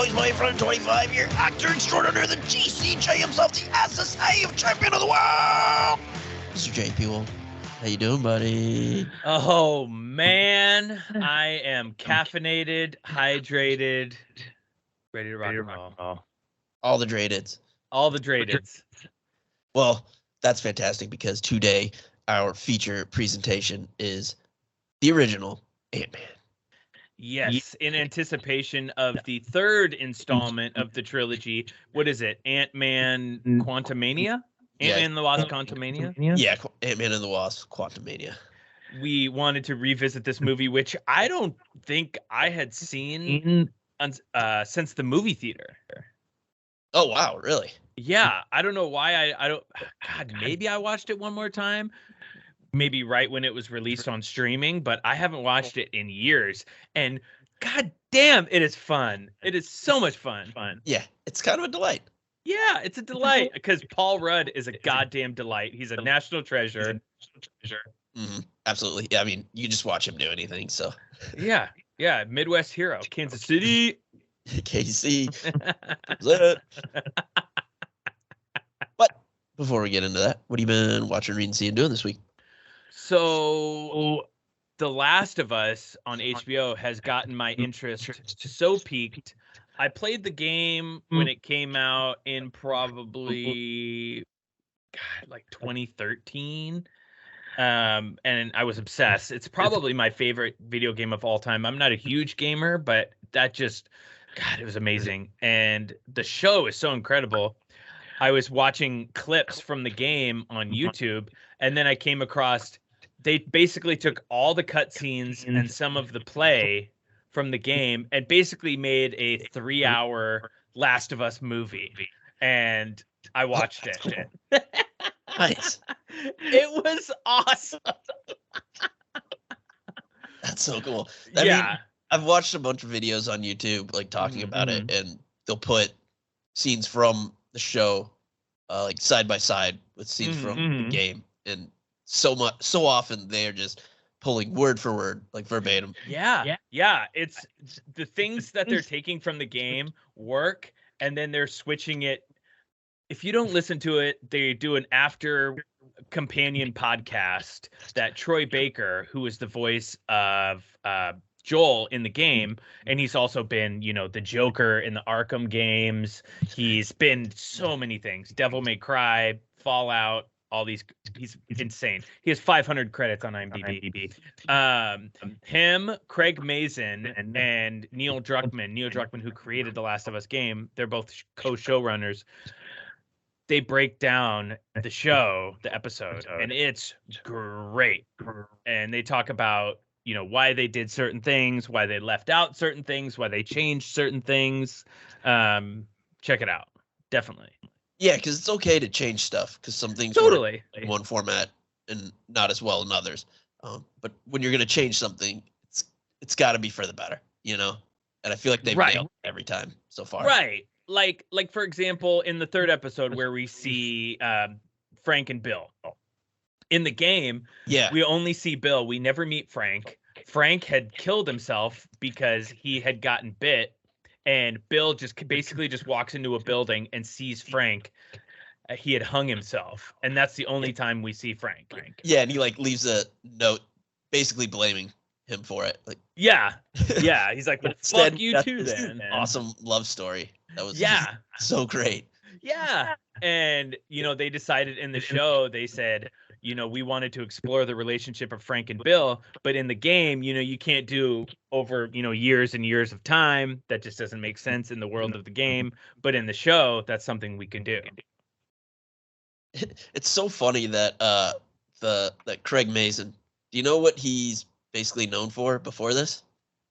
always my friend, 25-year actor extraordinaire, the GCJ himself, the SSA of champion of the world, Mr. JP Wolf. How you doing, buddy? Oh, man. I am caffeinated, hydrated, ready to rock and roll. All the drateds. All the drateds. Well, that's fantastic because today our feature presentation is the original Ant-Man. Yes, in anticipation of the third installment of the trilogy. What is it? Ant-Man Quantumania? Ant-Man and the Wasp Quantumania? Yeah, Ant-Man and the Wasp Quantumania. We wanted to revisit this movie, which I don't think I had seen since the movie theater. Oh, wow, really? Yeah, I don't know why I don't. God, maybe I watched it one more time. Maybe right when it was released on streaming, but I haven't watched it in years. And god damn, it is fun. It is so much fun. Yeah, it's kind of a delight. Yeah, it's a delight because Paul Rudd is a goddamn delight. He's a national treasure. Mm-hmm. Absolutely. Yeah, I mean, you just watch him do anything, so. Yeah, Midwest hero, Kansas City. KC. But before we get into that, what have you been watching, reading, seeing, doing this week? So, The Last of Us on HBO has gotten my interest so piqued. I played the game when it came out in probably, like 2013. And I was obsessed. It's probably my favorite video game of all time. I'm not a huge gamer, but that just, God, it was amazing. And the show is so incredible. I was watching clips from the game on YouTube, and then I came across, they basically took all the cutscenes and some of the play from the game and basically made a 3-hour Last of Us movie. And I watched it. Nice. It was awesome. That's so cool. I mean, I've watched a bunch of videos on YouTube, like talking about it, and they'll put scenes from the show, like side by side with scenes from the game, and so often they're just pulling word for word, like verbatim. Yeah. It's the things that they're taking from the game work, and then they're switching it. If you don't listen to it, they do an after companion podcast that Troy Baker, who is the voice of Joel in the game, and he's also been, the Joker in the Arkham games. He's been so many things. Devil May Cry, Fallout, all these. He's insane. He has 500 credits on IMDb. Him, Craig Mazin, and Neil Druckmann, who created the Last of Us game, they're both co-showrunners. They break down the show, the episode, and it's great. And they talk about, why they did certain things, why they left out certain things, why they changed certain things. Check it out. Definitely. Yeah, because it's okay to change stuff, because some things totally work in one format and not as well in others. But when you're going to change something, it's got to be for the better, And I feel like they've nailed it every time so far. Right. Like for example, in the third episode where we see Frank and Bill. In the game, we only see Bill. We never meet Frank. Frank had killed himself because he had gotten bit, and Bill just basically walks into a building and sees Frank. He had hung himself, and that's the only time we see Frank. Yeah, and he leaves a note basically blaming him for it. Yeah. He's like, well, fuck you too then. Awesome love story. That was so great. Yeah. And, they decided in the show, they said, we wanted to explore the relationship of Frank and Bill, but in the game, you can't do over, years and years of time. That just doesn't make sense in the world of the game. But in the show, that's something we can do. It's so funny that that Craig Mazin, do you know what he's basically known for before this?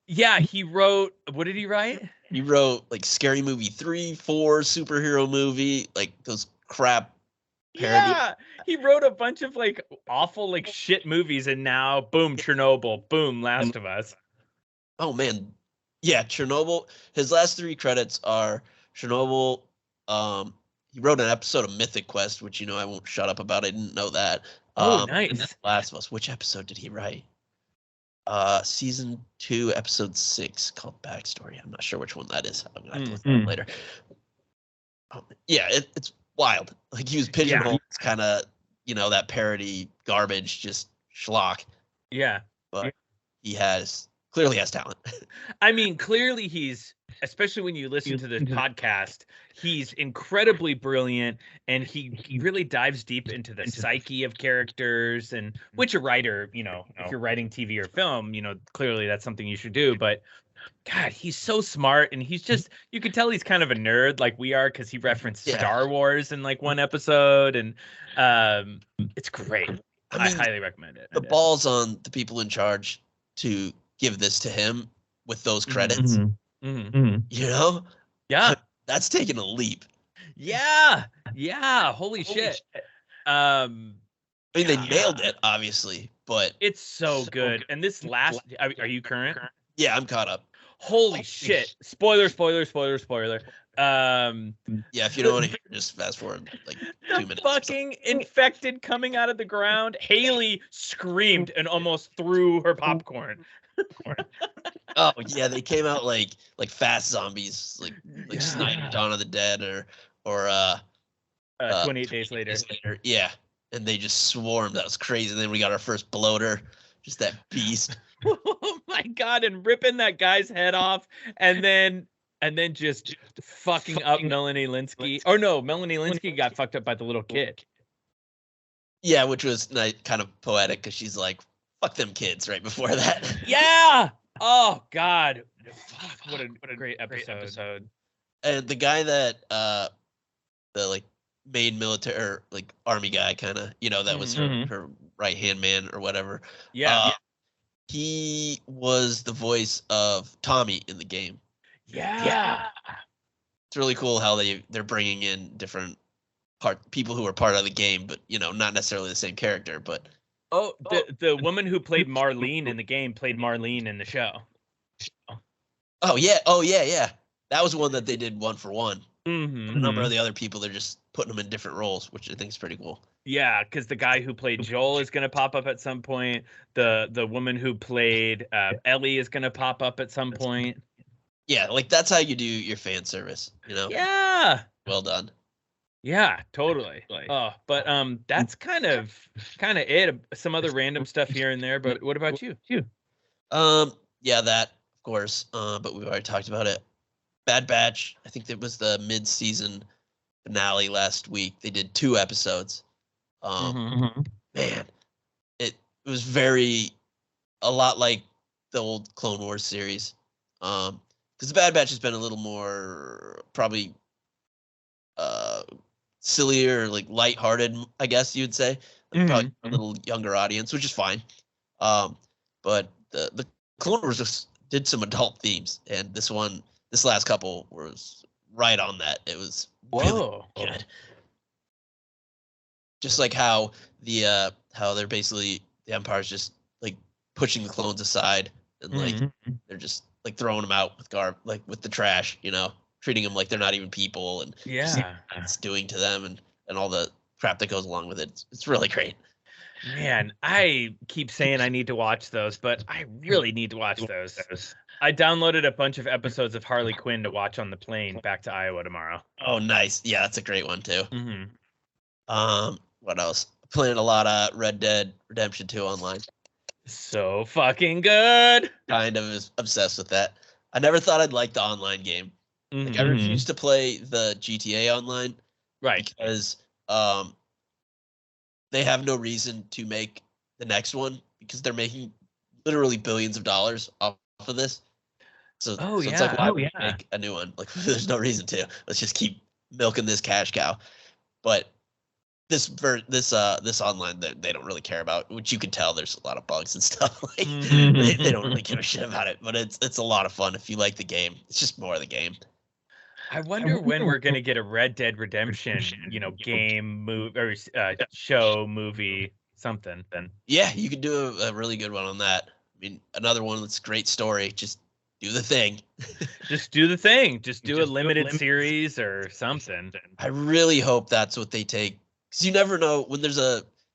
Yeah, he wrote, what did he write? He wrote Scary Movie 3, 4, superhero movie, those crap parody. Yeah, he wrote a bunch of awful shit movies, and now boom, Chernobyl, boom, Last of Us. Oh man. Yeah, Chernobyl. His last 3 credits are Chernobyl. He wrote an episode of Mythic Quest, which I won't shut up about. I didn't know that. Oh, nice. Last of Us. Which episode did he write? Season 2, episode 6, called Backstory. I'm not sure which one that is. I'm gonna have to look it up later. Yeah, it's wild. Like, he was pigeonholed as kind of, that parody garbage, just schlock. Yeah. But he clearly has talent. I mean, clearly he's, especially when you listen to this podcast, he's incredibly brilliant, and he really dives deep into the psyche of characters, and which a writer, if you're writing TV or film, clearly that's something you should do. But God, he's so smart, and he's just, you could tell he's kind of a nerd like we are, because he referenced Star Wars in like one episode, and it's great. I highly recommend it. The ball's on the people in charge to give this to him with those credits. Yeah, that's taking a leap. Yeah, holy shit. I mean, they nailed it, obviously, but it's so good. And this last, are you current? Yeah, I'm caught up. Holy shit. Spoiler. Yeah, if you don't want to hear, just fast forward like 2 minutes. Fucking infected coming out of the ground. Haley screamed and almost threw her popcorn. Oh yeah, they came out like fast zombies, like Snyder, Dawn of the Dead, or 28 Days Later. Yeah, and they just swarmed. That was crazy. And then we got our first bloater, just that beast. Oh my God! And ripping that guy's head off, and then just fucking up Melanie Linsky. Oh no, Melanie Linsky got fucked up by the little kid. Yeah, which was kind of poetic, because she's like, fuck them kids right before that. Yeah. Oh God. Fuck, what a great episode. And the guy that the like main military or like army guy kind of, that was her right hand man or whatever. Yeah. He was the voice of Tommy in the game. Yeah. It's really cool how they're bringing in different people who are part of the game, but not necessarily the same character, but the woman who played Marlene in the game played Marlene in the show. Oh yeah. That was one that they did one for one. A number of the other people, they're just putting them in different roles, which I think is pretty cool. Yeah, because the guy who played Joel is going to pop up at some point. The woman who played Ellie is going to pop up at some point. Yeah, like that's how you do your fan service, Yeah. Well done. Yeah, totally. But that's kind of it. Some other random stuff here and there. But what about you? Yeah, that of course. But we've already talked about it. Bad Batch. I think that was the mid-season finale last week. They did 2 episodes. Man, it was a lot like the old Clone Wars series. Because the Bad Batch has been a little more probably sillier, like lighthearted, I guess you'd say. Probably a little younger audience, which is fine. But the Clone Wars just did some adult themes, and this last couple was right on that. It was really good. Just like how how they're basically, the Empire's just like pushing the clones aside, and like they're just like throwing them out with the trash, treating them like they're not even people, and it's doing to them, and all the crap that goes along with it. It's really great. Man, I keep saying I need to watch those, but I really need to watch those. I downloaded a bunch of episodes of Harley Quinn to watch on the plane back to Iowa tomorrow. Oh, nice. Yeah, that's a great one too. What else? Playing a lot of Red Dead Redemption 2 online. So fucking good. Kind of obsessed with that. I never thought I'd like the online game. Like, I refused to play the GTA online. Right. Because they have no reason to make the next one, because they're making literally billions of dollars off of this. So it's like, why would we make a new one? Like, there's no reason to. Let's just keep milking this cash cow. But this online, they don't really care about, which you can tell there's a lot of bugs and stuff. Like, they don't really give a shit about it. But it's a lot of fun if you like the game. It's just more of the game. I wonder when we're gonna get a Red Dead Redemption, game, movie, or show, movie, something. Then you could do a really good one on that. I mean, another one that's a great story. Just do the thing. Just do the thing. Just do a limited series or something. I really hope that's what they take, because you never know when there's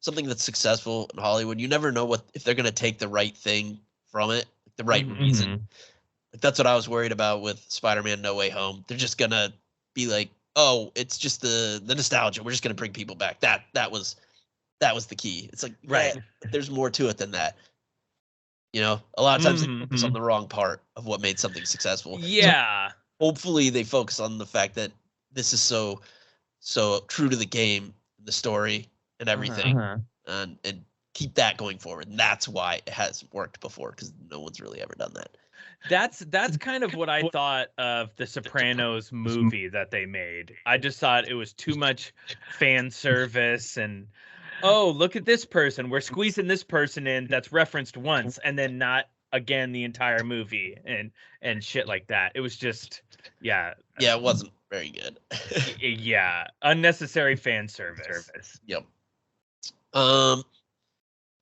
something that's successful in Hollywood. You never know if they're gonna take the right thing from it, the right reason. Like, that's what I was worried about with Spider-Man No Way Home. They're just gonna be like, oh, it's just the nostalgia. We're just gonna bring people back. That was the key. It's like, right, but there's more to it than that. You know, a lot of times they focus on the wrong part of what made something successful. Yeah. So hopefully they focus on the fact that this is so true to the game, the story, and everything, and keep that going forward. And that's why it has worked before, because no one's really ever done that. That's kind of what I thought of the Sopranos movie that they made. I just thought it was too much fan service and, oh, look at this person. We're squeezing this person in that's referenced once and then not again the entire movie and shit like that. It was just, yeah. Yeah, it wasn't very good. Yeah, unnecessary fan service. Yep.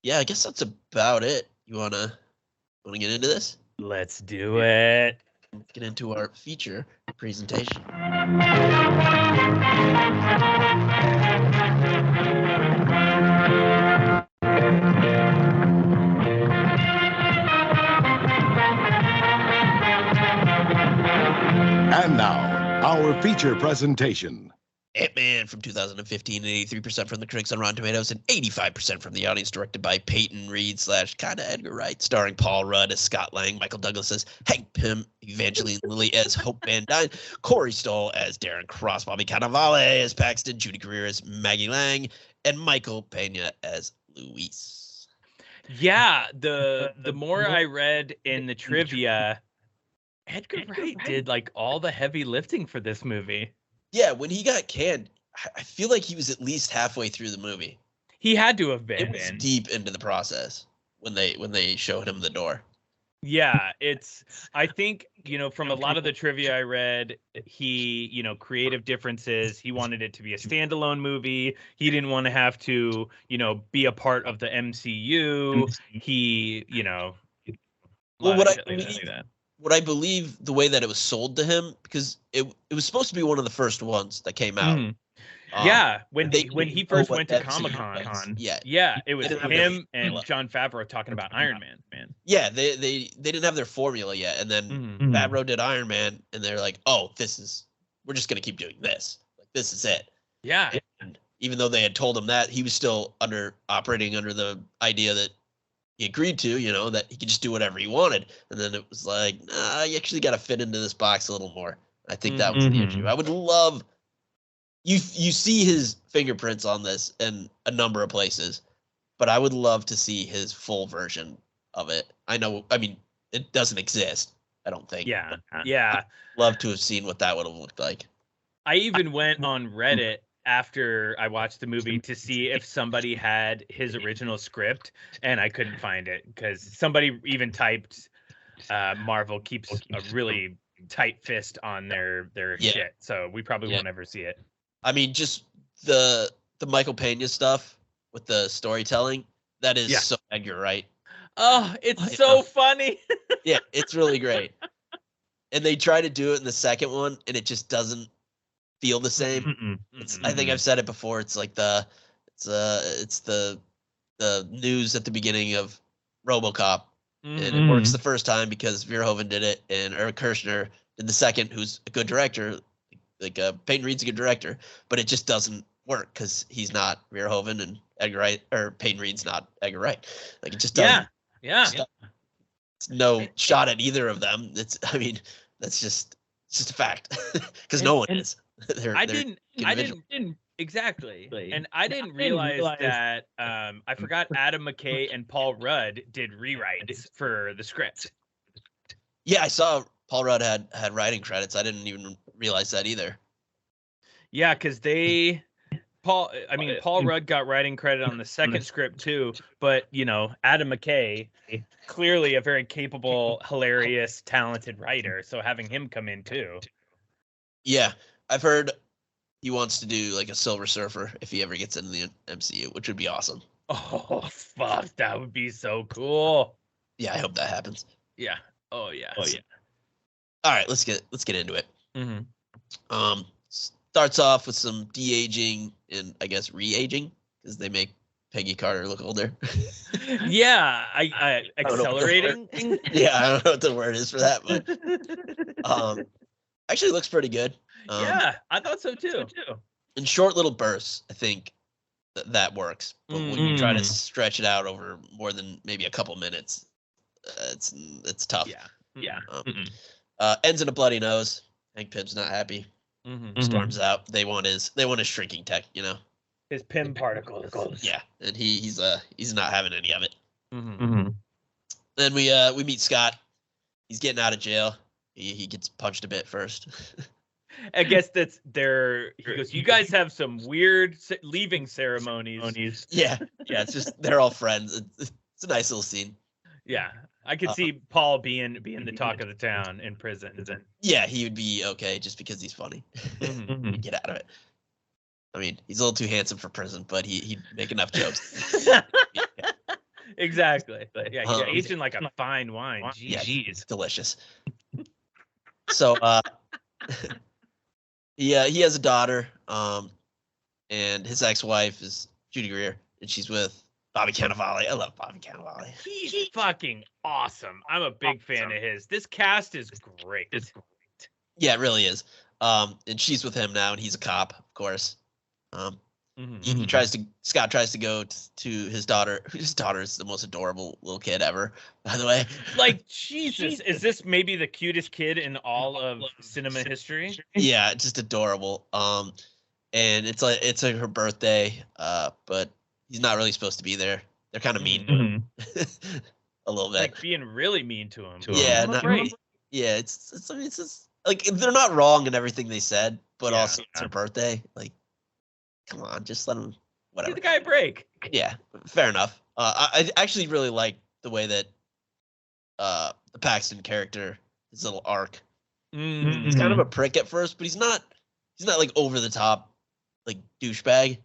Yeah, I guess that's about it. You wanna get into this? Let's do it. Let's get into our feature presentation. And now, our feature presentation. Ant-Man from 2015, 83% from the critics on Rotten Tomatoes and 85% from the audience, directed by Peyton Reed / kinda Edgar Wright, starring Paul Rudd as Scott Lang, Michael Douglas as Hank Pym, Evangeline Lilly as Hope Van Dyne, Corey Stoll as Darren Cross, Bobby Cannavale as Paxton, Judy Greer as Maggie Lang, and Michael Pena as Luis. Yeah, the more I read in the trivia, Edgar Wright did like all the heavy lifting for this movie. Yeah, when he got canned, I feel like he was at least halfway through the movie. He had to have been. It was deep into the process when they showed him the door. Yeah, I think, from a lot of the trivia I read, he, creative differences. He wanted it to be a standalone movie. He didn't want to have to, be a part of the MCU. He, well, what I believe the way that it was sold to him, because it was supposed to be one of the first ones that came out. Yeah, when he first went to Comic-Con. Yeah, it was him and Jon Favreau talking about Iron Man. Yeah, they didn't have their formula yet, and then Favreau did Iron Man, and they're like, "Oh, we're just gonna keep doing this. Like, this is it." Yeah. And even though they had told him that, he was still operating under the idea that he agreed to, that he could just do whatever he wanted. And then it was like, nah, you actually got to fit into this box a little more. I think that was the issue. I would love you see his fingerprints on this in a number of places, but I would love to see his full version of it. I mean, it doesn't exist, I don't think. Yeah. I'd love to have seen what that would have looked like. I even went on Reddit after I watched the movie to see if somebody had his original script, and I couldn't find it because somebody even typed Marvel keeps a really tight fist on their shit, so we probably won't ever see it. I mean, just the Michael Pena stuff with the storytelling, that is so Edgar Wright. Oh, it's so funny. Yeah, it's really great. And they try to do it in the second one, and it just doesn't feel the same. I think I've said it before. It's like it's the news at the beginning of RoboCop, and it works the first time because Verhoeven did it, and Eric Kirshner did the second, who's a good director. Like Peyton Reed's a good director, but it just doesn't work because he's not Verhoeven, and Edgar Wright or Peyton Reed's not Edgar Wright. Like, it just doesn't. Yeah. It's no shot at either of them. It's just a fact because no one is. I didn't exactly, and I didn't realize that. I forgot Adam McKay and Paul Rudd did rewrites for the script. Yeah, I saw Paul Rudd had writing credits. I didn't even realize that either. Yeah, because Paul Rudd got writing credit on the second script too, but Adam McKay, clearly a very capable, hilarious, talented writer, so having him come in too. Yeah, I've heard he wants to do like a Silver Surfer if he ever gets into the MCU, which would be awesome. Oh fuck, that would be so cool. Yeah, I hope that happens. Yeah. Oh yeah. All right, let's get into it. Starts off with some de-aging and I guess re-aging because they make Peggy Carter look older. Yeah, I accelerating. Yeah, I don't know what the word is for that, but actually looks pretty good. Yeah, I thought so too. In short little bursts, I think that works. But when you try to stretch it out over more than maybe a couple minutes, it's tough. Yeah. Ends in a bloody nose. Hank Pym's not happy. Storms out. They want his shrinking tech, you know. His Pym particles. Yeah, and he's not having any of it. Then we meet Scott. He's getting out of jail. He gets punched a bit first. I guess that's their. He goes, "You guys have some weird leaving ceremonies." Yeah. It's just they're all friends. It's a nice little scene. Yeah, I could see Paul being the talk of the town in prison. Yeah, he would be okay just because he's funny. He'd get out of it. I mean, he's a little too handsome for prison, but he'd make enough jokes. Exactly. Yeah, he's aging like a fine wine. Jeez, delicious. So, he has a daughter, and his ex-wife is Judy Greer, and she's with Bobby Cannavale. I love Bobby Cannavale. He's fucking awesome. I'm a big fan of his. This cast is great. Yeah, it really is. And she's with him now, and he's a cop, of course. Scott tries to go to his daughter. His daughter is the most adorable little kid ever, by the way. Like, Jesus, is this maybe the cutest kid in all of cinema history? Yeah, just adorable. And it's like her birthday, but he's not really supposed to be there. They're kind of mean to him. A little bit. Like being really mean to him. Yeah, not right. Yeah, it's just like they're not wrong in everything they said, but also it's her birthday. Like, come on, just let him. Whatever. Give the guy a break. Yeah, fair enough. I actually really like the way that the Paxton character, his little arc. He's kind of a prick at first, but he's not like over the top, like douchebag.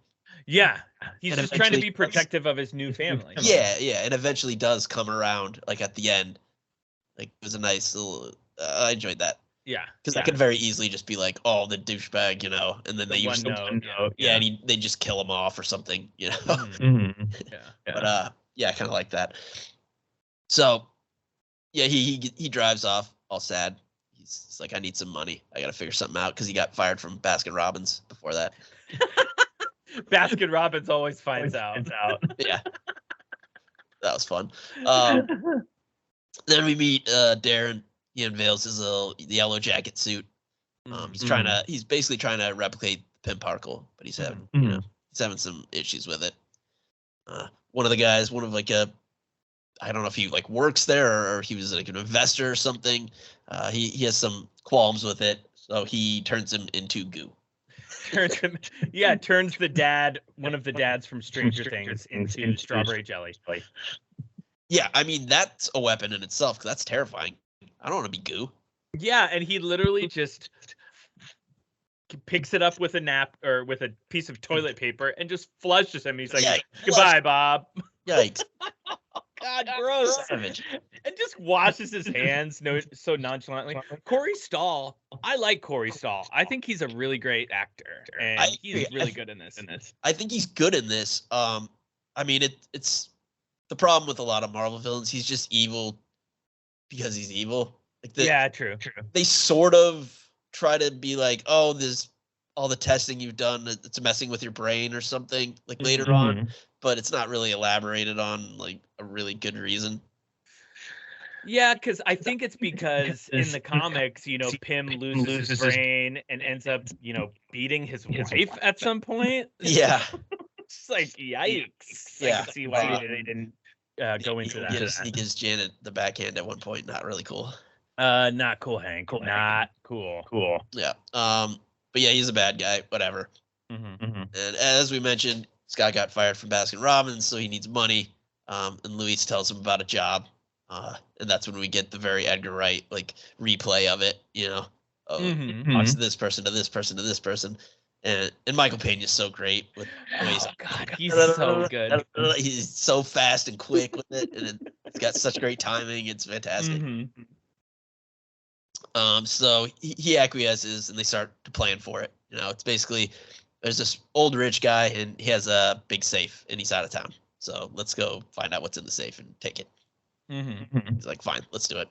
Yeah, he's just trying to be protective of his new family. Yeah, and eventually does come around, like at the end. Like it was a nice little. I enjoyed that. Yeah, because I could very easily just be like, "Oh, the douchebag," you know, and then they use note. Yeah, and they just kill him off or something, you know. But I kind of like that. So, yeah, he drives off all sad. He's like, "I need some money. I got to figure something out," because he got fired from Baskin Robbins before that. Baskin Robbins always finds out. Yeah, that was fun. Then we meet Darren. He unveils his little yellow jacket suit. He's basically trying to replicate the Pym particle, but he's having he's having some issues with it. One of the guys, I don't know if he like works there or he was like an investor or something. He has some qualms with it, so he turns him into goo. Turns one of the dads from Stranger Things into strawberry jelly. Yeah, I mean that's a weapon in itself because that's terrifying. I don't want to be goo. Yeah, and he literally just picks it up with a with a piece of toilet paper and just flushes him. He's like, "Goodbye, Bob." Yikes! God, gross. Savage. And just washes his hands so nonchalantly. Corey Stoll, I like Corey Stoll. I think he's a really great actor, and he's really good in this. I think he's good in this. I mean, it's the problem with a lot of Marvel villains. He's just evil because he's evil. Like true. They sort of try to be like, "Oh, there's all the testing you've done. It's messing with your brain or something." Like later on. But it's not really elaborated on like a really good reason. Yeah, because I think it's because in the comics, Pym loses his brain and ends up, beating his wife at some point. Yeah. It's like, yikes. Yeah. I can see why they didn't go into that. He gives Janet the backhand at one point. Not really cool. Not cool, Hank. Not cool. Cool. Yeah. But yeah, he's a bad guy. Whatever. And as we mentioned, Scott got fired from Baskin Robbins, so he needs money. And Luis tells him about a job. And that's when we get the very Edgar Wright like replay of it, talks to this person, to this person, to this person. And Michael Peña's so great with he's so good. He's so fast and quick with it, and it's got such great timing. It's fantastic. So he acquiesces, and they start to plan for it. It's basically there's this old rich guy, and he has a big safe, and he's out of town. So let's go find out what's in the safe and take it. He's like, fine, let's do it.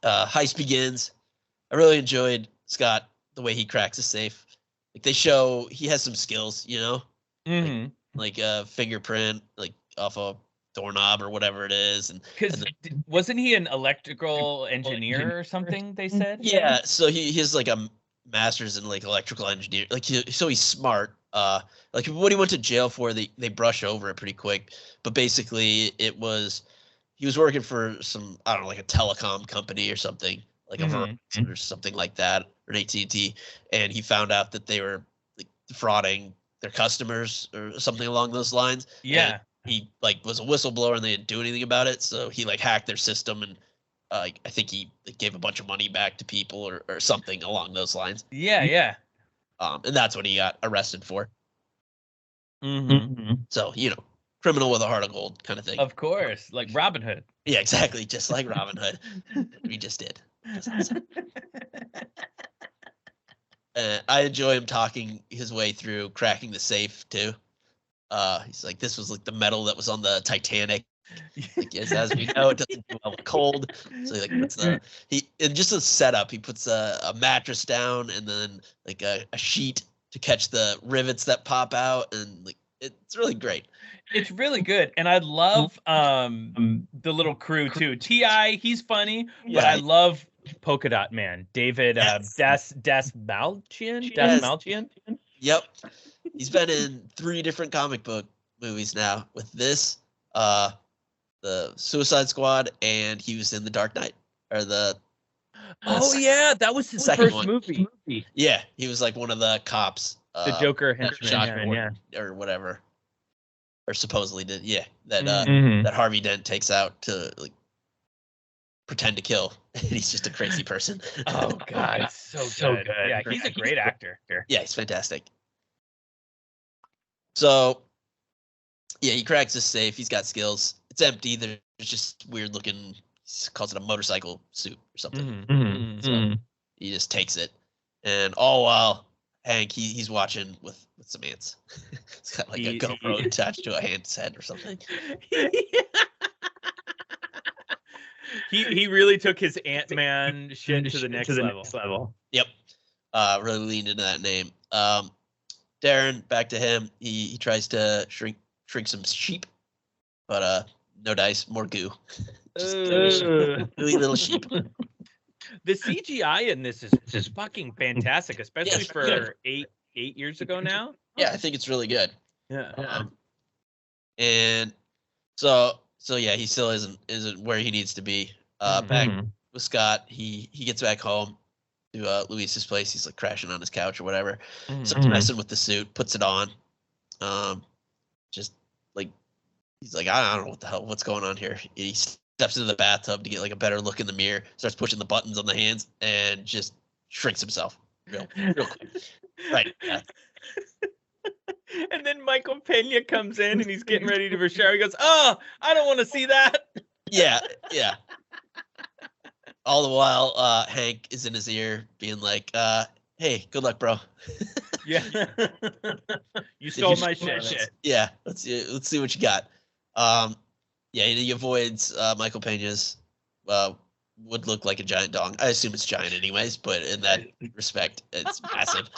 Heist begins. I really enjoyed Scott, the way he cracks a safe. Like they show he has some skills, you know, like a fingerprint, like off a doorknob or whatever it is. And because wasn't he an electrical engineer or something? They said. Yeah, so he has like a master's in like electrical engineering. Like so he's smart. Like what he went to jail for, they brush over it pretty quick. But basically, he was working for some, I don't know, like a telecom company or something, like a Verizon or something like that, or an AT&T, and he found out that they were like defrauding their customers or something along those lines. Yeah. And he like was a whistleblower and they didn't do anything about it, so he like hacked their system and I think he gave a bunch of money back to people or something along those lines. Yeah. And that's what he got arrested for. So, you know, criminal with a heart of gold kind of thing. Of course, like Robin Hood. Yeah, exactly. Just like Robin Hood. We just did. I enjoy him talking his way through cracking the safe too. He's like, this was like the metal that was on the Titanic. Like, as we know, it doesn't do well with cold. So he like puts and just a setup. He puts a mattress down and then like a sheet to catch the rivets that pop out, and like it's really great. It's really good, and I love the little crew too. T.I., he's funny, but I love Polka Dot Man, David Dasmalchian. Yep, he's been in 3 different comic book movies now. With this, the Suicide Squad, and he was in the Dark Knight, or the. Yeah, that was his first movie. Yeah, he was like one of the cops. The Joker henchman, or whatever, or supposedly did. Yeah, that Harvey Dent takes out to like pretend to kill, and he's just a crazy person. Oh God, it's so good. Yeah, he's a great actor. Yeah, he's fantastic. So, yeah, he cracks his safe. He's got skills. It's empty. There's just weird looking. He calls it a motorcycle suit or something. So he just takes it, and all while Hank he's watching with some ants. It's got like a GoPro attached to a hand's head or something. He really took his Ant-Man shit to the next level. Yep. Really leaned into that name. Darren, back to him. He tries to shrink some sheep, but no dice, more goo. Just really little sheep. The CGI in this is fucking fantastic, especially for 8 years ago now. Yeah, I think it's really good. Yeah. And so yeah, he still isn't where he needs to be. Back with Scott, he gets back home to Luis's place. He's like crashing on his couch or whatever. So he's messing with the suit, puts it on. Just like he's like, I don't know what's going on here. He steps into the bathtub to get like a better look in the mirror, starts pushing the buttons on the hands, and just shrinks himself real quick. Right. Yeah. And then Michael Pena comes in and he's getting ready to shower. He goes, "Oh, I don't want to see that." Yeah. All the while, Hank is in his ear being like, hey, good luck, bro. Yeah. You stole my shit. Yeah. Let's see what you got. Yeah, he avoids Michael Pena's would look like a giant dong. I assume it's giant anyways, but in that respect, it's massive.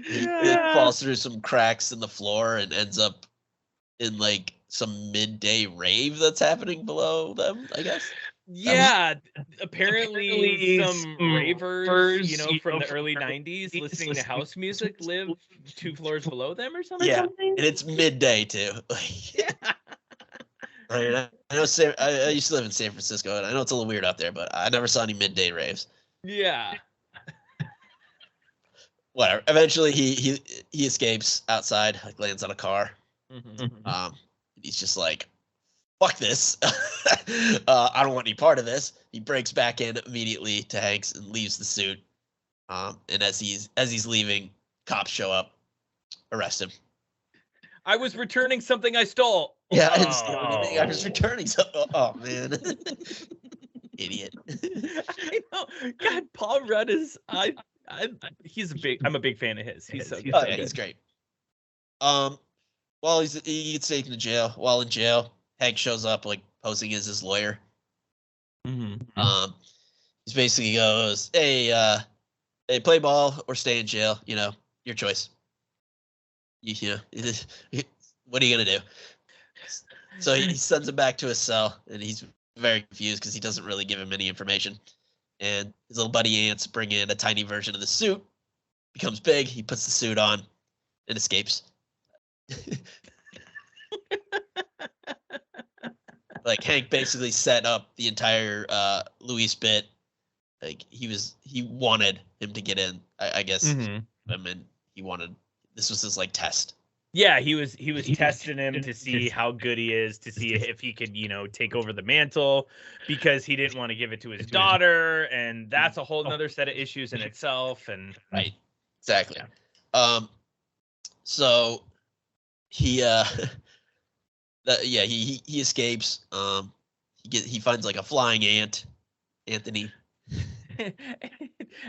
It falls through some cracks in the floor and ends up in like some midday rave that's happening below them, I guess. Yeah, apparently some ravers, from the early 90s listening to house music live 2 floors below them or something. Yeah, and it's midday too. Yeah. I know. I used to live in San Francisco, and I know it's a little weird out there, but I never saw any midday raves. Yeah. Whatever. Eventually, he escapes outside, like lands on a car. He's just like, fuck this. I don't want any part of this. He breaks back in immediately to Hank's and leaves the suit. And as he's leaving, cops show up, arrest him. I was returning something I stole. Yeah, I didn't steal anything. I was returning something. Oh man. Idiot. I know. God, Paul Rudd is I'm a big fan of his. He's so good. Oh yeah, he's great. While he gets taken to jail. While in jail, Hank shows up like posing as his lawyer. He basically goes, "Hey, play ball or stay in jail. You know, your choice. You know, what are you gonna do?" So he sends him back to his cell, and he's very confused because he doesn't really give him any information. And his little buddy ants bring in a tiny version of the suit, becomes big. He puts the suit on and escapes. Like Hank basically set up the entire Luis bit. Like he wanted him to get in. I guess. I mean, this was his like test. Yeah, he was testing him to see how good he is, to see if he could, take over the mantle, because he didn't want to give it to his daughter, and that's a whole nother set of issues in itself. And right, exactly. So he he escapes. He finds like a flying ant, Anthony.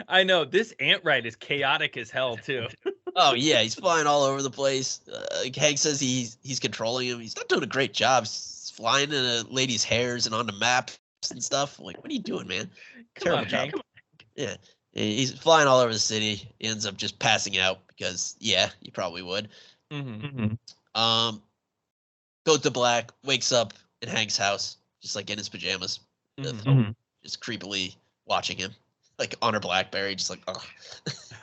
I know this ant ride is chaotic as hell too. Oh yeah, he's flying all over the place. Hank says he's controlling him. He's not doing a great job. He's flying in a lady's hairs and onto maps and stuff. I'm like, what are you doing, man? Terrible job. Hank. Yeah, he's flying all over the city. He ends up just passing out because you probably would. Goes to black. Wakes up in Hank's house, just like in his pajamas, just creepily watching him, like on her BlackBerry, just like, oh.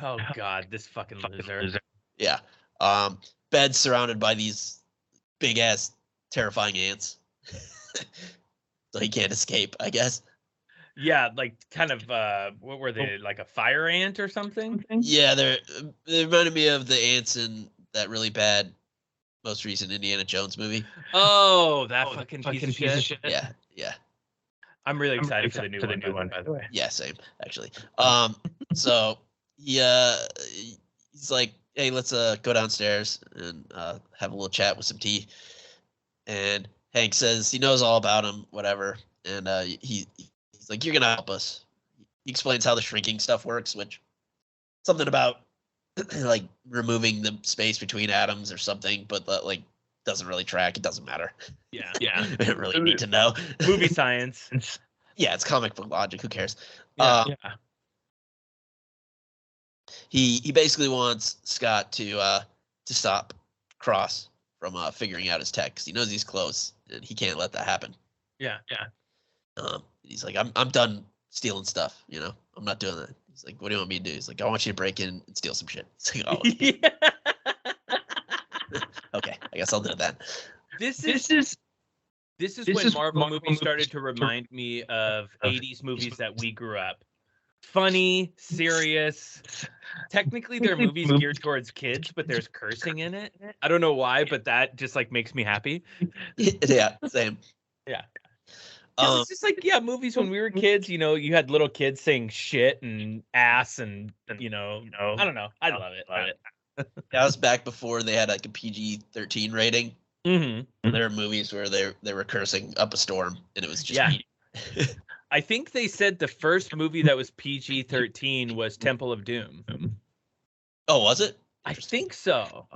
Oh God, this fucking loser. Yeah. Bed surrounded by these big ass terrifying ants. So he can't escape, I guess. Yeah, like kind of what were they, like a fire ant or something? Yeah, they reminded me of the ants in that really bad most recent Indiana Jones movie. Oh, that fucking piece of shit. Yeah. I'm really excited for the new one, by the way. Yeah, same, actually. So he's like, hey, let's go downstairs and have a little chat with some tea. And Hank says he knows all about him, whatever. And he's like, you're gonna help us. He explains how the shrinking stuff works, which something about like removing the space between atoms or something, but like doesn't really track. It doesn't matter. Yeah. We don't really need to know. Movie science. Yeah, it's comic book logic. Who cares? Yeah. He basically wants Scott to stop Cross from figuring out his tech, because he knows he's close and he can't let that happen. Yeah. He's like, I'm done stealing stuff. I'm not doing that. He's like, what do you want me to do? He's like, I want you to break in and steal some shit. It's like, oh, okay. Okay, I guess I'll do that. This is when Marvel movies started to remind me of 80s movies that we grew up. Funny, serious. Technically, they're movies geared towards kids, but there's cursing in it. I don't know why, but that just like makes me happy. Yeah, same. Yeah. It's just like, movies when we were kids, you had little kids saying shit and ass and, I don't know. I love it. That was back before they had like a PG-13 rating. Mm-hmm. There were movies where they were cursing up a storm, and it was just I think they said the first movie that was PG-13 was Temple of Doom. Oh, was it? I think so.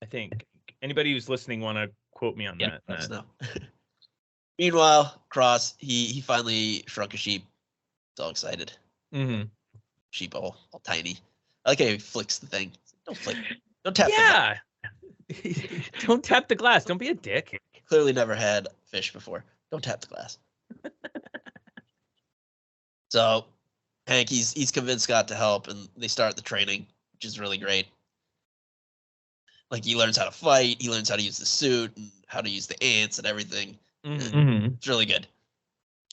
I think. Anybody who's listening want to quote me on that? Let us know. Meanwhile, Cross, he finally shrunk a sheep. He's all excited. Sheep all tiny. I like how he flicks the thing. Don't flick. Don't tap. Yeah. Don't tap the glass. Don't be a dick. Clearly never had fish before. Don't tap the glass. So Hank, he's convinced Scott to help, and they start the training, which is really great. Like, he learns how to fight, he learns how to use the suit, and how to use the ants and everything. It's really good.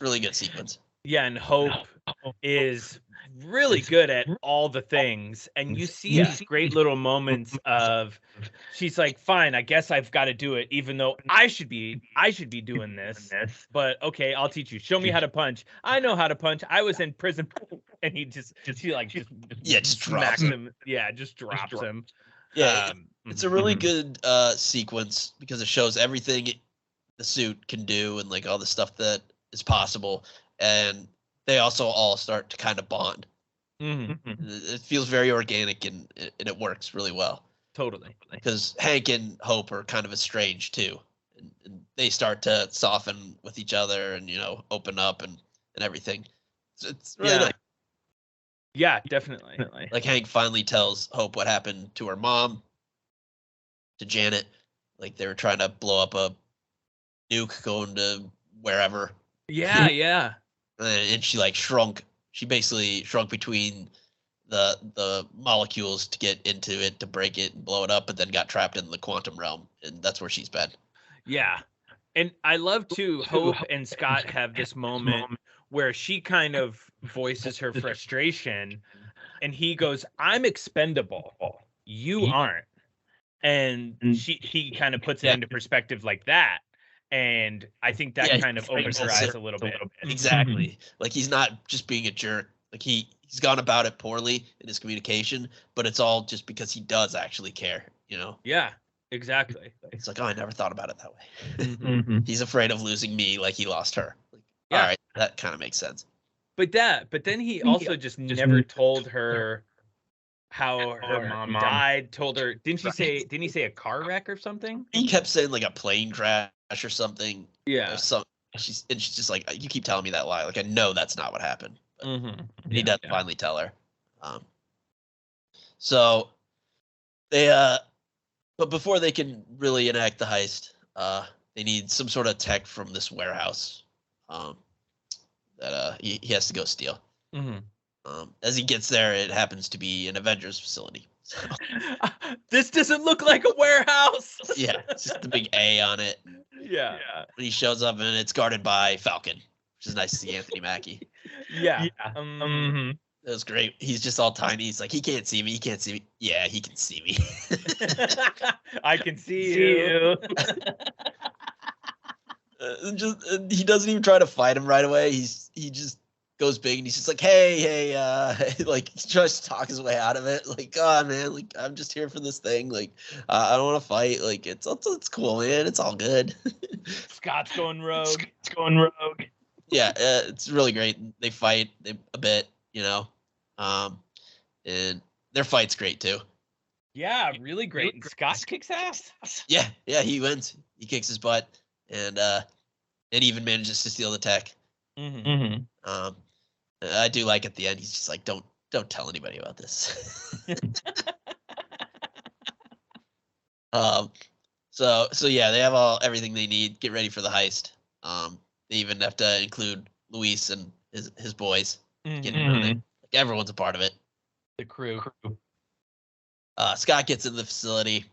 Really good sequence. Yeah, and Hope is really good at all the things, and you see these great little moments of, she's like, fine, I guess I've got to do it, even though I should be doing this, but okay, I'll teach you. Show me how to punch. I know how to punch. I was in prison. And just drops him. Yeah, just drops him. Yeah, it's a really good sequence, because it shows everything the suit can do and like all the stuff that is possible, and they also all start to kind of bond. It feels very organic, and it works really well. Totally. Because Hank and Hope are kind of estranged too, and they start to soften with each other and open up and everything. So it's really nice. Yeah, definitely. Like Hank finally tells Hope what happened to her mom, to Janet. Like they were trying to blow up a nuke going to wherever. Yeah. And she like shrunk. She basically shrunk between the molecules to get into it, to break it and blow it up, but then got trapped in the quantum realm, and that's where she's been. Yeah. And I love to Hope and Scott have this moment where she kind of voices her frustration, and he goes, "I'm expendable. You aren't." And he kind of puts it into perspective like that. And I think that kind of opens her eyes a little bit. Exactly. Like he's not just being a jerk. Like he's gone about it poorly in his communication, but it's all just because he does actually care, Yeah, exactly. It's like, oh, I never thought about it that way. He's afraid of losing me like he lost her. Like, all right, that kind of makes sense. But then he also just never told her how her mom died. Told her, didn't he say a car wreck or something? He kept saying like a plane crash or something. Yeah. She's just like, you keep telling me that lie. Like I know that's not what happened. And he does finally tell her. So they but before they can really enact the heist, they need some sort of tech from this warehouse that he has to go steal. As he gets there, it happens to be an Avengers facility. So, this doesn't look like a warehouse. Yeah, it's just the big A on it. Yeah. When he shows up, and it's guarded by Falcon, which is nice to see Anthony Mackie. Yeah. It was great. He's just all tiny. He's like, he can't see me. He can't see me. Yeah, he can see me. I can see you. He doesn't even try to fight him right away. He just goes big and he's just like, hey, like he tries to talk his way out of it. Like, oh man, like I'm just here for this thing. Like, I don't want to fight. Like, it's cool, man. It's all good. Scott's going rogue. Yeah, it's really great. They fight a bit, and their fight's great too. Yeah, really great. And Scott kicks ass. Yeah, he wins. He kicks his butt, and even manages to steal the tech. I do like at the end. He's just like, don't tell anybody about this. So yeah, they have everything they need. Get ready for the heist. They even have to include Luis and his boys. Getting on it. Like everyone's a part of it. The crew. Scott gets in the facility.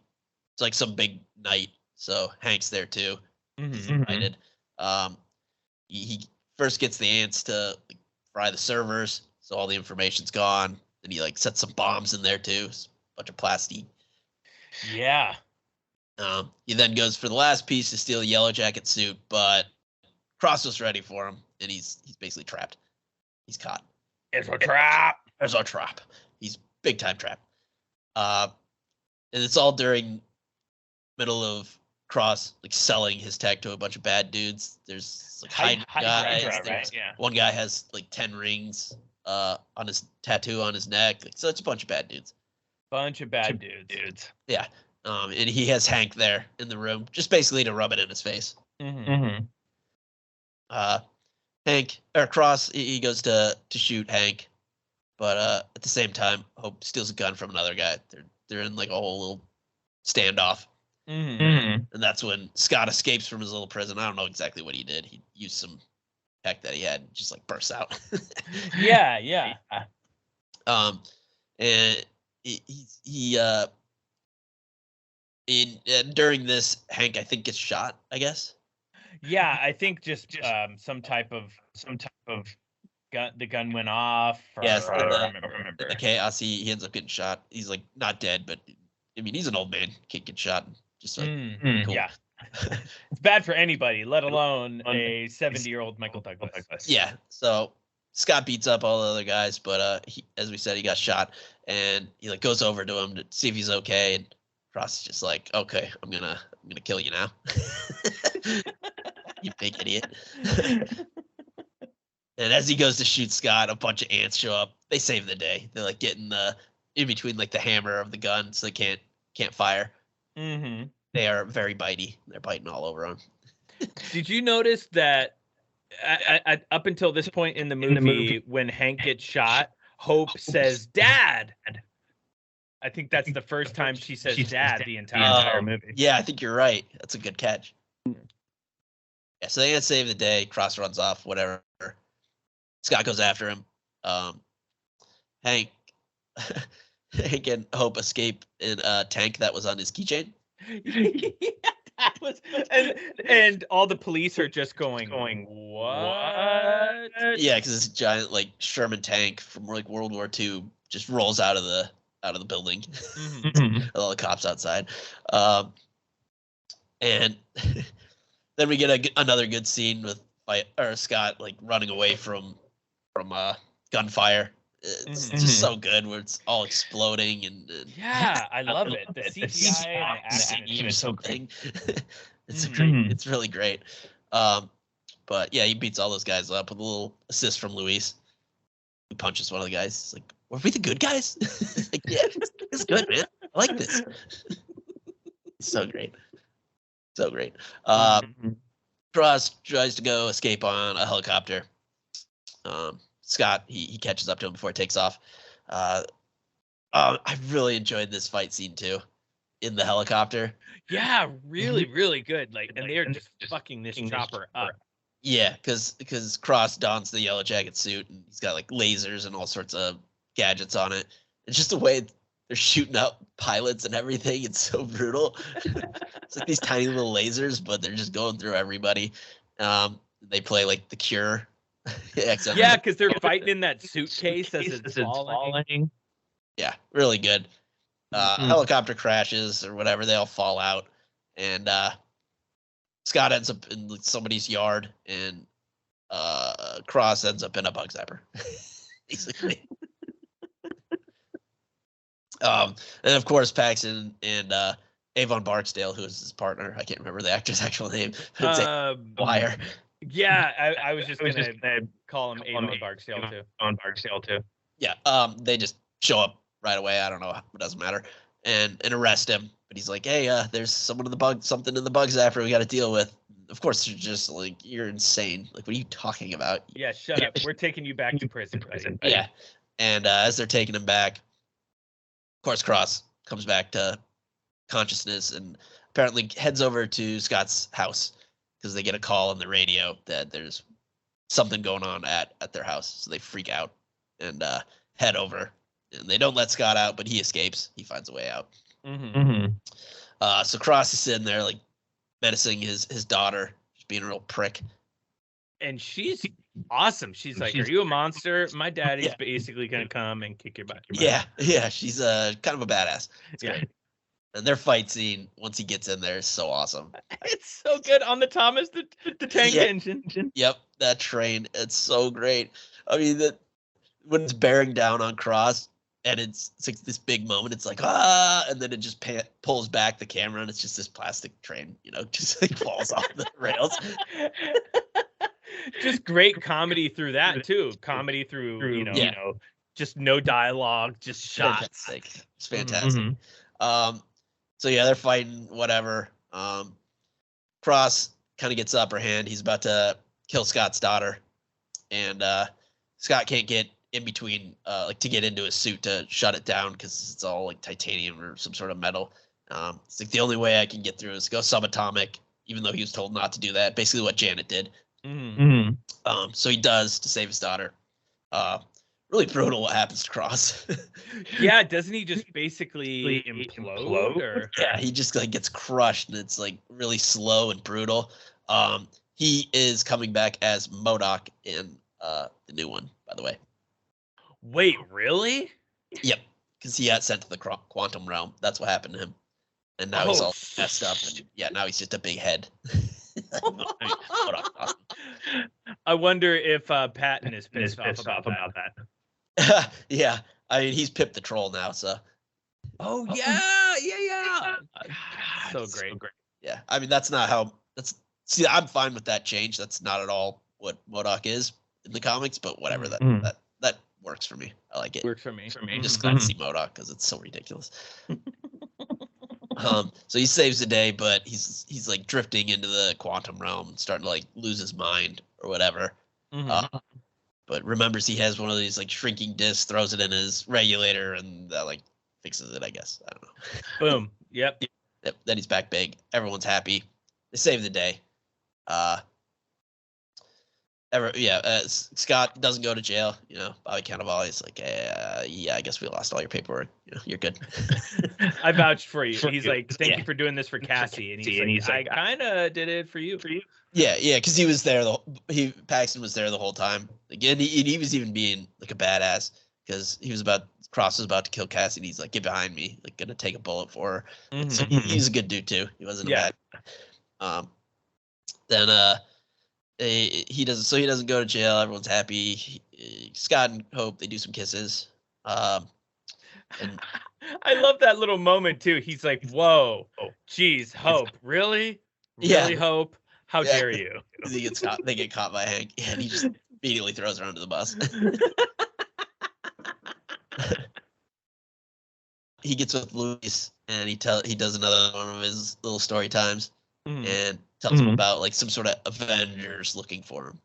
It's like some big night, so Hank's there too. He's invited. He first gets the ants to fry the servers, so all the information's gone. And he sets some bombs in there too, a bunch of plastic. Yeah. He then goes for the last piece to steal a Yellow Jacket suit, but Cross was ready for him, and he's basically trapped. He's caught. It's a trap. There's our trap. He's big time trapped. And it's all during middle of Cross selling his tech to a bunch of bad dudes. There's hide guys. Right? Yeah. One guy has 10 rings on his tattoo on his neck. So it's a bunch of bad dudes. Yeah. And he has Hank there in the room, just basically to rub it in his face. Cross, he goes to shoot Hank, but at the same time, Hope steals a gun from another guy. They're in a whole little standoff. And that's when Scott escapes from his little prison. I don't know exactly what he did. He used some tech that he had, and just bursts out. Yeah. And during this, Hank, I think, gets shot, I guess. Yeah, I think just some type of gun. The gun went off. Yes, I don't remember. The chaos, he ends up getting shot. He's not dead, but I mean, he's an old man. Can't get shot. Just cool. Yeah. It's bad for anybody, let alone a 70-year-old Michael Douglas. Yeah. So Scott beats up all the other guys, but as we said, he got shot, and he goes over to him to see if he's okay, and Cross is just like, okay, I'm gonna kill you now. You big idiot. And as he goes to shoot Scott, a bunch of ants show up. They save the day. They're getting in between the hammer of the gun, so they can't can't fire. Mm-hmm. They are very bitey. They're biting all over him. Did you notice that up until this point in the movie, when Hank gets shot, Hope says, "Dad"? I think that's the first time she says "Dad" the entire movie. Yeah, I think you're right. That's a good catch. Yeah, so they gotta save the day. Cross runs off, whatever. Scott goes after him. Hank and Hope escape in a tank that was on his keychain. That was, and all the police are just going what? Yeah, because this giant like Sherman tank from like World War II just rolls out of the building. With all the cops outside, and then we get another good scene with Scott like running away from gunfire. It's just so good where it's all exploding and yeah, I love it. The CGI and the action is so great. It's great. It's really great. But yeah, he beats all those guys up with a little assist from Luis. He punches one of the guys. He's like, "Were we the good guys?" Like, yeah, it's good, man. I like this. So great. So great. Cross tries to go escape on a helicopter. Scott, he catches up to him before it takes off. I really enjoyed this fight scene too, in the helicopter. Yeah, really, really good. Like, and they're just fucking this chopper up. Yeah, because Cross dons the yellow jacket suit and he's got like lasers and all sorts of gadgets on it. It's just the way they're shooting out pilots and everything. It's so brutal. It's like these tiny little lasers, but they're just going through everybody. They play like The Cure. Yeah, because they're fighting in that suitcase as it's falling. Yeah, really good. Helicopter crashes or whatever. They all fall out. And Scott ends up in somebody's yard. And Cross ends up in a bug zapper. Basically. And of course, Paxton and Avon Barksdale, who is his partner. I can't remember the actor's actual name. Wire. Yeah, I was just gonna call him Avon Barksdale too. Yeah, they just show up right away. I don't know, it doesn't matter, and arrest him. But he's like, "Hey, there's something in the bug zapper we got to deal with." Of course, they're just like, "You're insane! Like, what are you talking about?" Yeah, shut up. We're taking you back to prison. Yeah, and as they're taking him back, of course, Cross comes back to consciousness and apparently heads over to Scott's house. Because they get a call on the radio that there's something going on at their house. So they freak out and head over. And they don't let Scott out, but he escapes. He finds a way out. So Cross is sitting there, like, menacing his daughter, just being a real prick. And she's awesome. She's like, "Are you a monster? My daddy's basically going to come and kick your butt." Yeah, she's kind of a badass. It's great. And their fight scene, once he gets in there, is so awesome. It's so good on the Thomas the Tank Engine. Yep, that train. It's so great. I mean, when it's bearing down on Cross, and it's like this big moment, it's like, and then it just pulls back the camera, and it's just this plastic train, just like falls off the rails. Just great comedy through that, too. Comedy through, just no dialogue, just shots. Fantastic. It's fantastic. So yeah, they're fighting, whatever. Cross kind of gets the upper hand. He's about to kill Scott's daughter. And Scott can't get in between, to get into his suit to shut it down because it's all like titanium or some sort of metal. It's like the only way I can get through is go subatomic, even though he was told not to do that. Basically what Janet did. So he does to save his daughter. Really brutal what happens to Cross. Yeah, doesn't he just basically implode? Or? Yeah, he just like gets crushed, and it's like really slow and brutal. He is coming back as MODOK in the new one, by the way. Wait, really? Yep, because he got sent to the quantum realm. That's what happened to him, and now he's all messed up. And now he's just a big head. I wonder if Patton is pissed off about that. Yeah, I mean, he's Pip the Troll now, so. Oh yeah. So great. Yeah, I mean, that's not how. See, I'm fine with that change. That's not at all what MODOK is in the comics, but whatever. That works for me. I like it. Works for me. I'm just glad to see MODOK because it's so ridiculous. So he saves the day, but he's like drifting into the quantum realm, starting to like lose his mind or whatever. But remembers he has one of these like shrinking discs, throws it in his regulator, and that like fixes it, I guess. I don't know. Boom. Yep. Then he's back big. Everyone's happy. They save the day. Scott doesn't go to jail. You know, Bobby Cannavale is like, yeah, I guess we lost all your paperwork. You know, you're good. I vouched for you. He's like, thank you for doing this for Cassie, and he's like, I kind of did it for you. Yeah, because he was there. Paxton was there the whole time. Again, he was even being like a badass because Cross was about to kill Cassie. And he's like, get behind me, like gonna take a bullet for her. So he's a good dude too. He wasn't a bad. Then he doesn't go to jail. Everyone's happy. Scott and Hope, they do some kisses. And I love that little moment too. He's like, whoa, geez, Hope, really, Hope. How dare you? They get caught by Hank, and he just immediately throws her under the bus. He gets with Luis, and he does another one of his little story times, and tells him about like some sort of Avengers looking for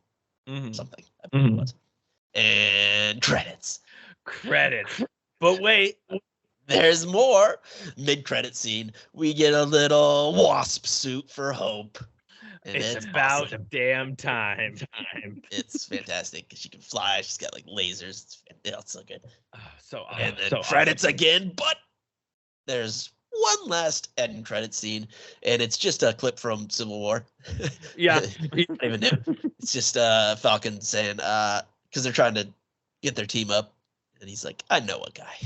him, something. I believe it was. And credits. But wait. There's more. Mid-credit scene, we get a little wasp suit for Hope. And it's about awesome. damn time. It's fantastic. She can fly. She's got like lasers. It's so good. Oh, so awesome. And then credits again, but there's one last end credit scene, and it's just a clip from Civil War. Yeah. Even knew. It's just Falcon saying, because they're trying to get their team up, and he's like, I know a guy.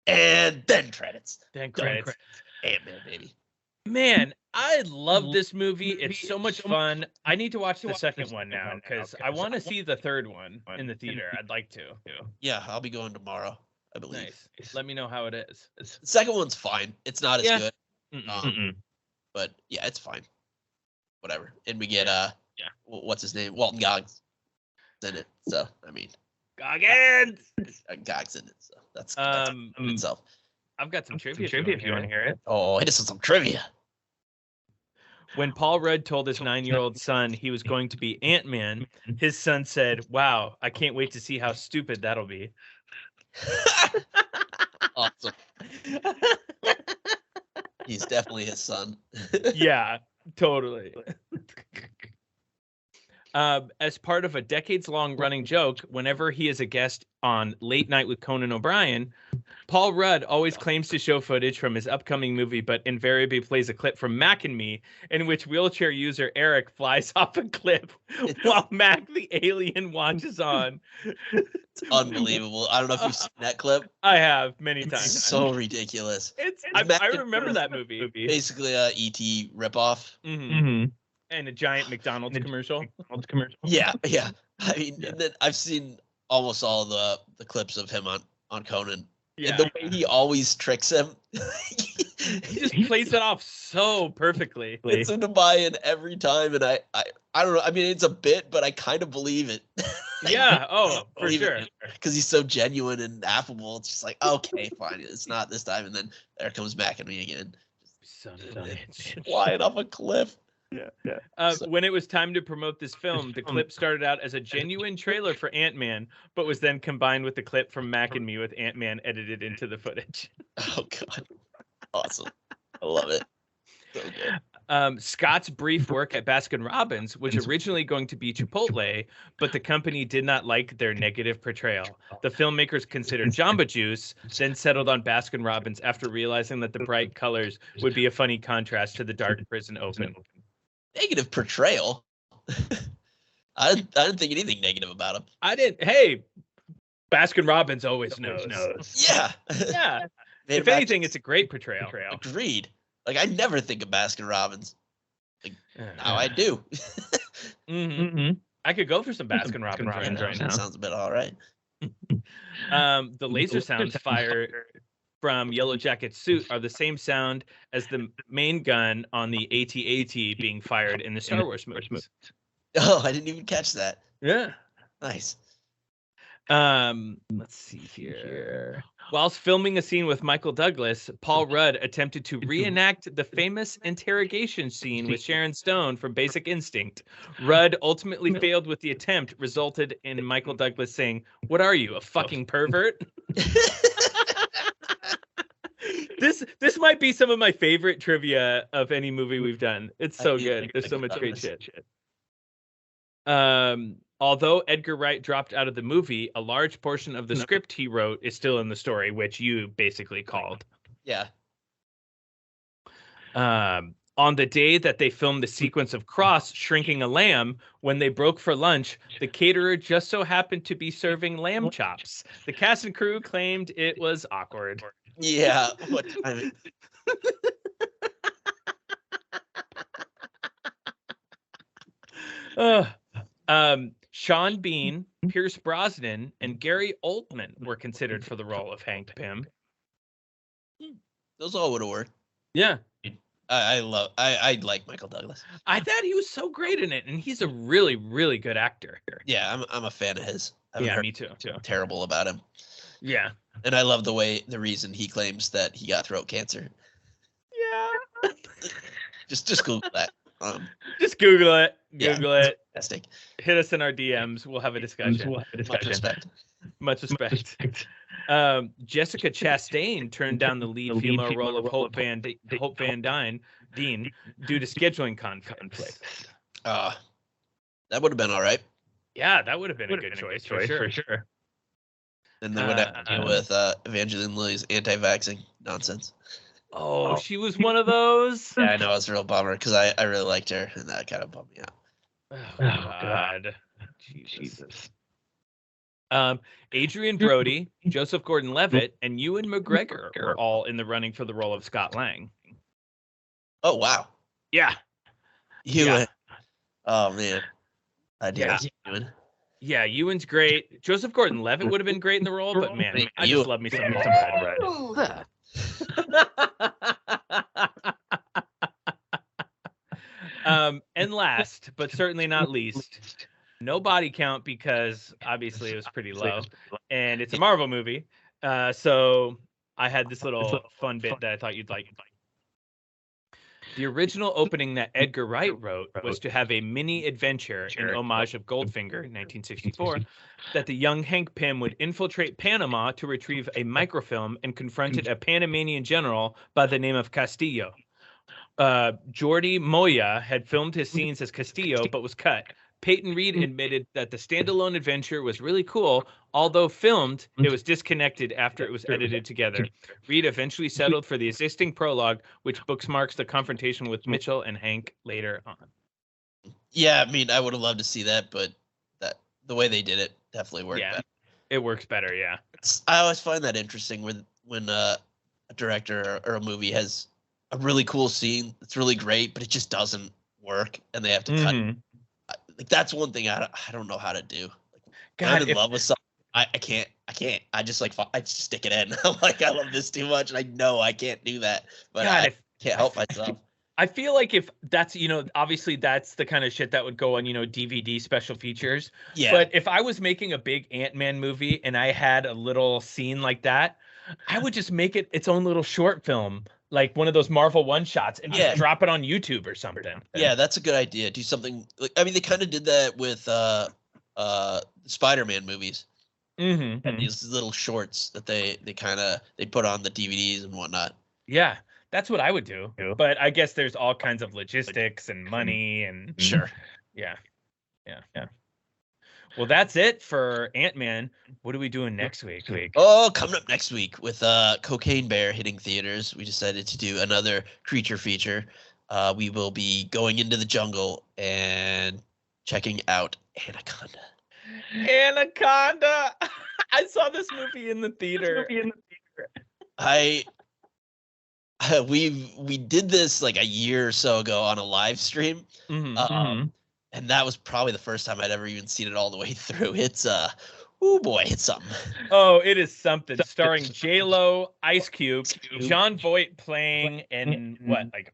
And then credits. Ant-Man, baby. Man, I love this movie. It's so much fun. I need to watch the second one now because I want to see the third one in the theater. I'd like to. Yeah, I'll be going tomorrow, I believe. Nice. Let me know how it is. The second one's fine. It's not as good. But yeah, it's fine. Whatever. And we get what's his name? Walton Goggins in it. So I mean, Goggins in it. So that's itself. I've got some trivia if you want to hear it. Oh, hit us with some trivia. When Paul Rudd told his 9-year-old son he was going to be Ant-Man, his son said, "Wow, I can't wait to see how stupid that'll be." Awesome. He's definitely his son. Yeah, totally. As part of a decades-long running joke, whenever he is a guest on Late Night with Conan O'Brien, Paul Rudd always claims to show footage from his upcoming movie, but invariably plays a clip from Mac and Me, in which wheelchair user Eric flies off a cliff while Mac the alien watches on. It's unbelievable. I don't know if you've seen that clip. I have many times. It's so ridiculous. I remember that movie. Basically, a E.T. ripoff. And a giant McDonald's commercial. Yeah. I mean, I've seen almost all the clips of him on Conan. Yeah. And the way he always tricks him. He just plays it off so perfectly. Gets him to buy in every time, and I don't know. I mean, it's a bit, but I kind of believe it. Yeah. For sure. Because he's so genuine and affable. It's just like, okay, fine. It's not this time, and then there comes Mac and Me again. Son of a bitch. Flying off a cliff. Yeah. When it was time to promote this film, the clip started out as a genuine trailer for Ant-Man, but was then combined with the clip from Mac and Me with Ant-Man edited into the footage. Oh, God. Awesome. I love it. So good. Scott's brief work at Baskin-Robbins was originally going to be Chipotle, but the company did not like their negative portrayal. The filmmakers considered Jamba Juice, then settled on Baskin-Robbins after realizing that the bright colors would be a funny contrast to the dark prison open. Negative portrayal. I didn't think anything negative about him. I didn't. Hey, Baskin-Robbins always knows. Yeah. Yeah. If anything, it's a great portrayal. Agreed. Like, I never think of Baskin-Robbins. Like, now I do. I could go for some Baskin-Robbins right now. That sounds a bit all right. The laser sounds fired from Yellow Jacket's suit are the same sound as the main gun on the AT-AT being fired in the Star Wars movies. Oh, I didn't even catch that. Yeah. Nice. Let's see here. Whilst filming a scene with Michael Douglas, Paul Rudd attempted to reenact the famous interrogation scene with Sharon Stone from Basic Instinct. Rudd ultimately failed with the attempt, resulted in Michael Douglas saying, "What are you, a fucking pervert?" This might be some of my favorite trivia of any movie we've done. It's so good. There's so much great shit. Although Edgar Wright dropped out of the movie, a large portion of the script he wrote is still in the story, which you basically called. Yeah. On the day that they filmed the sequence of Cross shrinking a lamb, when they broke for lunch, the caterer just so happened to be serving lamb chops. The cast and crew claimed it was awkward. Yeah. What time? Sean Bean, Pierce Brosnan, and Gary Oldman were considered for the role of Hank Pym. Those all would have worked. Yeah. I like Michael Douglas. I thought he was so great in it, and he's a really, really good actor. Yeah, I'm a fan of his. Yeah, me too. Terrible about him. Yeah. And I love the reason he claims that he got throat cancer. Yeah. just Google that. Just Google it. Google it. Fantastic. Hit us in our DMs. We'll have a discussion. Much respect. Jessica Chastain turned down the lead female role of Hope Van Dyne Dean due to scheduling conflicts. That would have been all right. Yeah, that would have been a good choice for sure. And they would have to deal with Evangeline Lilly's anti-vaxxing nonsense. Oh, she was one of those? Yeah, I know. It's a real bummer because I really liked her, and that kind of bummed me out. Oh, God. Jesus. Adrian Brody, Joseph Gordon-Levitt, and Ewan McGregor were all in the running for the role of Scott Lang. Oh, wow. Yeah. Ewan. Yeah. Oh, man. I did. Ewan. Yeah, Ewan's great. Joseph Gordon-Levitt would have been great in the role, but man, I just love me some Paul Rudd. And last, but certainly not least, no body count because obviously it was pretty low, and it's a Marvel movie. So I had this little fun bit that I thought you'd like. The original opening that Edgar Wright wrote was to have a mini adventure in homage of Goldfinger, 1964, that the young Hank Pym would infiltrate Panama to retrieve a microfilm and confronted a Panamanian general by the name of Castillo. Jordi Moya had filmed his scenes as Castillo, but was cut. Peyton Reed admitted that the standalone adventure was really cool. Although filmed, it was disconnected after it was edited together. Reed eventually settled for the existing prologue, which bookmarks the confrontation with Mitchell and Hank later on. Yeah, I mean, I would have loved to see that, but the way they did it definitely worked better. It works better, yeah. I always find that interesting when a director or a movie has a really cool scene that's really great, but it just doesn't work, and they have to cut it. Like that's one thing I don't know how to do. Like, I'm in love with something. I can't. I just stick it in. I'm like, I love this too much, and I know I can't do that, but I can't help myself. I feel like if that's, obviously that's the kind of shit that would go on, DVD special features. Yeah. But if I was making a big Ant-Man movie and I had a little scene like that, I would just make it its own little short film, like one of those Marvel one-shots, and just drop it on YouTube or something. Yeah, that's a good idea. Do something like, I mean, they kind of did that with Spider-Man movies. Mm-hmm. And these little shorts that they put on the DVDs and whatnot. Yeah, that's what I would do. But I guess there's all kinds of logistics and money and sure. Yeah. Well, that's it for Ant-Man. What are we doing next week? Oh, coming up next week with Cocaine Bear hitting theaters, we decided to do another creature feature. We will be going into the jungle and checking out Anaconda. Anaconda! I saw this movie in the theater. We did this like a year or so ago on a live stream. And that was probably the first time I'd ever even seen it all the way through. It's it's something. Oh, it is something. Starring J-Lo, Ice Cube, John Voight playing an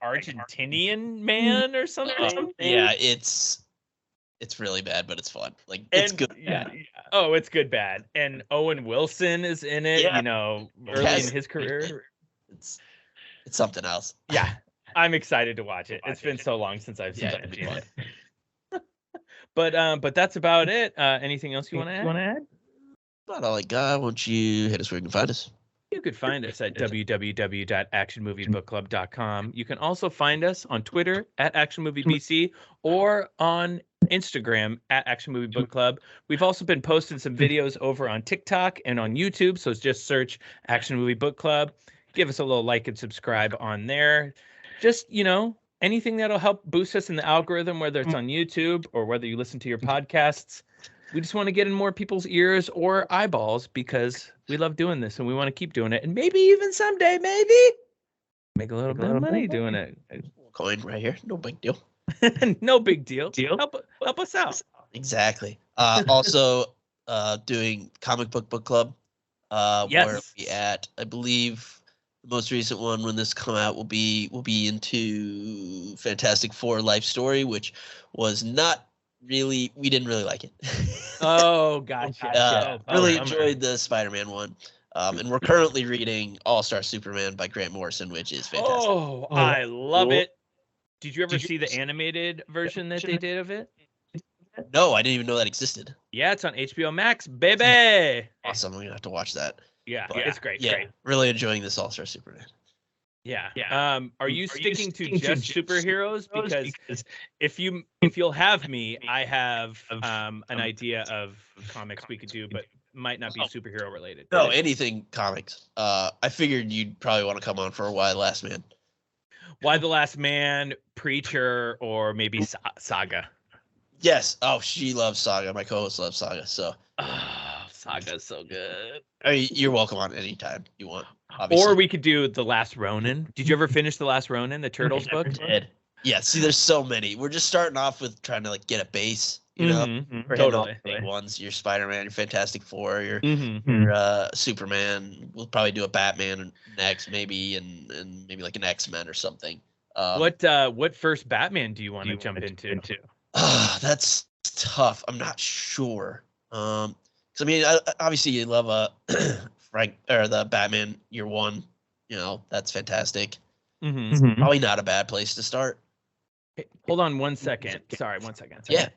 Argentinian man or something. Yeah, it's it's really bad, but it's fun. Like it's good. Yeah. Oh, it's good bad. And Owen Wilson is in it. Yeah. You know, early in his career. It's something else. Yeah, I'm excited to watch it. It's been so long since I've seen it. But that's about it. Anything else you want to add? Not all I got. Why don't you hit us where you can find us? You could find us at www.actionmoviebookclub.com. You can also find us on Twitter at ActionMovieBC or on Instagram at Action Movie Book Club. We've also been posting some videos over on TikTok and on YouTube, so just search Action Movie Book Club. Give us a little like and subscribe on there. Just, anything that'll help boost us in the algorithm, whether it's on YouTube or whether you listen to your podcasts. We just want to get in more people's ears or eyeballs because we love doing this and we want to keep doing it. And maybe even someday, make a little bit of money doing it. Coin right here. No big deal. No big deal. Help us out. Exactly. Also, doing comic book club. Yes. Where we at? I believe the most recent one, when this come out, will be into Fantastic Four Life Story, which was not really. We didn't really like it. Oh, gotcha. Really enjoyed the Spider-Man one. And we're currently reading All-Star Superman by Grant Morrison, which is fantastic. Oh, I love it. Did you ever see the animated version that they did of it? No, I didn't even know that existed. Yeah, it's on HBO Max, baby. Awesome. I'm going to have to watch that. Yeah, it's great. Yeah, great. Really enjoying this All-Star Superman. Yeah. Are you sticking to just superheroes? Because if you'll have me, I have an idea of comics we could do, but might not be superhero related. No, anything comics. I figured you'd probably want to come on for Why the Last Man. Why the Last Man, Preacher, or maybe Saga. Yes. Oh, she loves Saga. My co-host loves Saga. So. Saga's so good. I mean, you're welcome on anytime you want. Obviously. Or we could do The Last Ronin. Did you ever finish The Last Ronin, the Turtles book? Did. Yeah. See, there's so many. We're just starting off with trying to get a base. We're totally. Big ones. Your Spider-Man, your Fantastic Four, your Superman. We'll probably do a Batman next, maybe, and maybe like an X-Men or something. What first Batman do you want to jump into? That's tough. I'm not sure. Because I mean, obviously you love Frank or the Batman Year One. That's fantastic. Probably not a bad place to start. Hey, hold on 1 second. Sorry, 1 second. Yeah.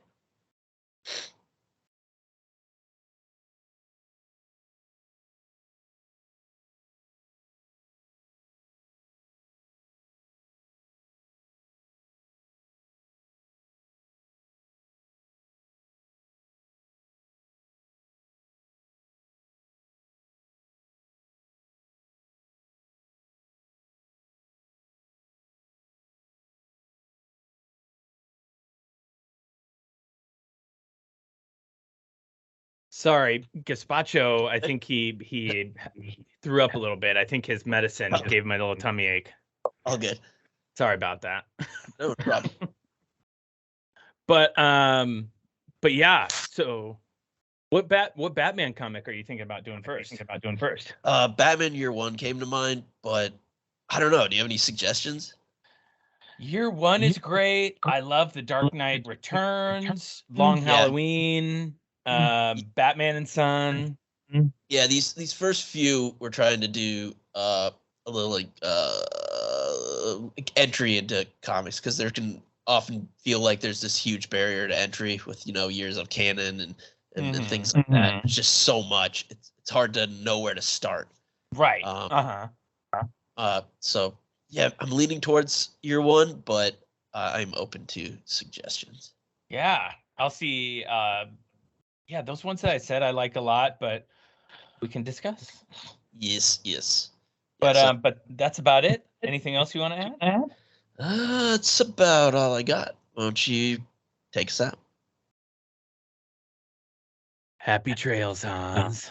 Sorry, Gazpacho, I think he threw up a little bit. I think his medicine gave him a little tummy ache. All good. Sorry about that. No problem. But yeah, so what Batman comic are you thinking about doing first? Batman Year One came to mind, but I don't know. Do you have any suggestions? Year One is great. I love The Dark Knight Returns, Long Halloween. Batman and Son. Yeah, these first few we're trying to do a little entry into comics, because there can often feel like there's this huge barrier to entry with years of canon and things like that. It's just so much. It's hard to know where to start. Right. So yeah, I'm leaning towards Year One, but I'm open to suggestions. Yeah, I'll see. Yeah, those ones that I said I like a lot, but we can discuss. Yes. But that's about it. Anything else you want to add? That's about all I got. Why don't you take us out? Happy trails, Hans.